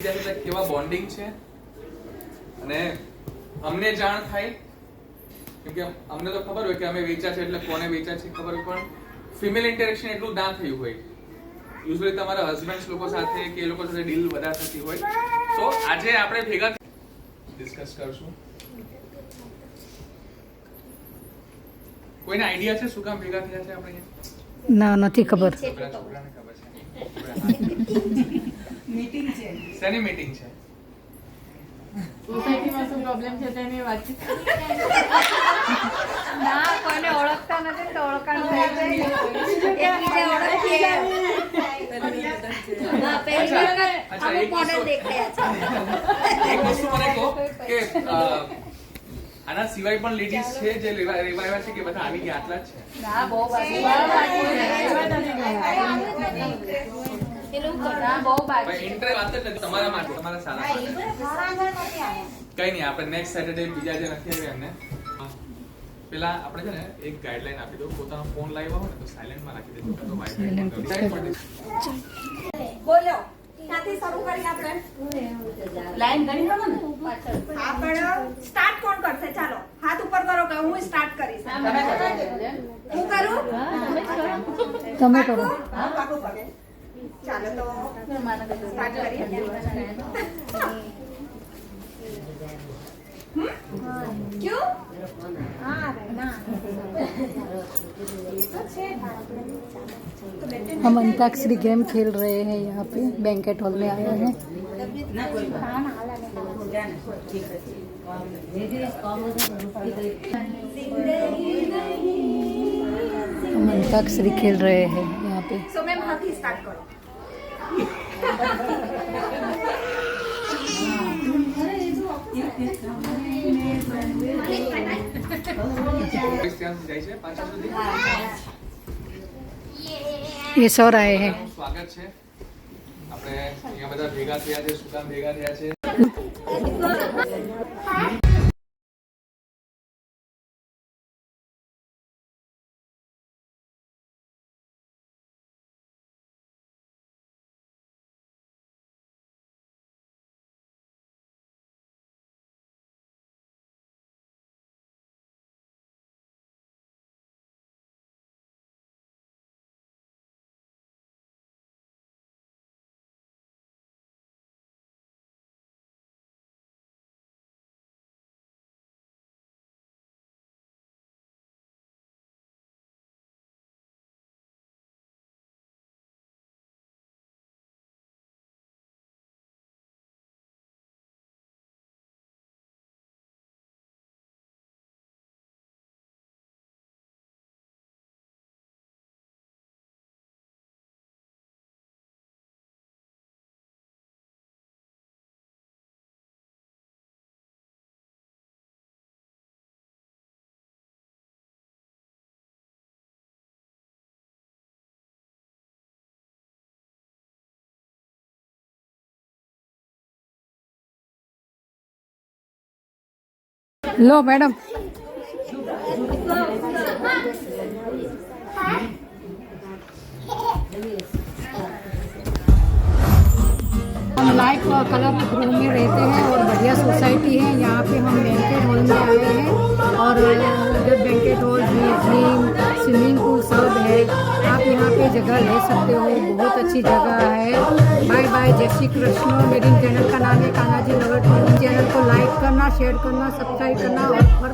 કેવા બોન્ડિંગ છે અને અમને જાણ થાય કેમ કે અમને તો ખબર હોય કે અમે વેચા છે એટલે કોને વેચા છે ખબર હોય, પણ ફિમેલ ઇન્ટરેક્શન એટલું ના થયું હોય. યુઝ્યુઅલી તમારા હસબન્ડ્સ લોકો સાથે કે એ લોકો સાથે ડીલ વધારે થતી હોય. તો આજે આપણે ભેગા ડિસ્કસ કરશું. કોઈને આઈડિયા છે શું કામ ભેગા થયા છે આપણે? ના, નથી ખબર. છોકરાને ખબર છે. મીટિંગ છે. શેની મીટિંગ છે? સોસાયટીમાં શું પ્રોબ્લેમ છે તેની વાતચીત. ના, કોઈને ઓળખતા નથી તો ઓળખાણ થઈ જાય. એકબીજા ઓળખીએ. ના, પહેલી વખત અમુક મોડેલ દેખાયા છે. એક વસ્તુ મને કહો કે આના સિવાય પણ લેડીઝ છે જે રેવાયા છે કે બધા આવી ગયા આટલા જ છે? ના, બહુ બાકી. બહુ બાકી. ઇન્ટરે વાત જ નથી તમારા માટે, તમારા સારા માટે. કઈ નહીં, આપણે નેક્સ્ટ સેટરડે બીજા જે નથી આવ્યા એમને પેલા આપણે છે ને એક ગાઈડલાઈન આપી દો. પોતાનો ફોન લાવ્યા હોય ને તો સાયલેન્ટમાં રાખી દેજો, તો બોલો ક્યાંથી શરૂ કરી આપણે? લાઈન કરી દો ને. આપણે સ્ટાર્ટ કોણ કરશે? ચાલો હાથ ઉપર કરો કે હું સ્ટાર્ટ કરીશ. હું કરું? તમે કરો. હા, પાકું કરે. ચાલો તો સ્ટાર્ટ કરીએ. ક્યું? हम अंताक्षरी गेम खेल रहे हैं यहाँ पे बैंकेट हॉल में आए हैं. हम अंताक्षरी खेल रहे हैं यहाँ पे. સો મેમ હાથી સ્ટાર્ટ કરો. જાય છે પાછા સુધી. ये सर आए हैं. સ્વાગત છે. આપણે અહીંયા બધા ભેગા થયા છે. શું કામ ભેગા થયા છે? लो मैडम. हम लाइट कलर रूम में रहते हैं और बढ़िया सोसाइटी है. यहाँ पे हम बैंकेट हॉल में आए हैं और उधर banquet hall, gym, swimming pool सब है. आप यहाँ पे जगह ले सकते हो. बहुत अच्छी जगह है. Bye bye. जय श्री कृष्ण. मेरी चैनल का नाम है कान्हा जी नगर. चैनल को लाइक करना, शेयर करना, सब्सक्राइब करना और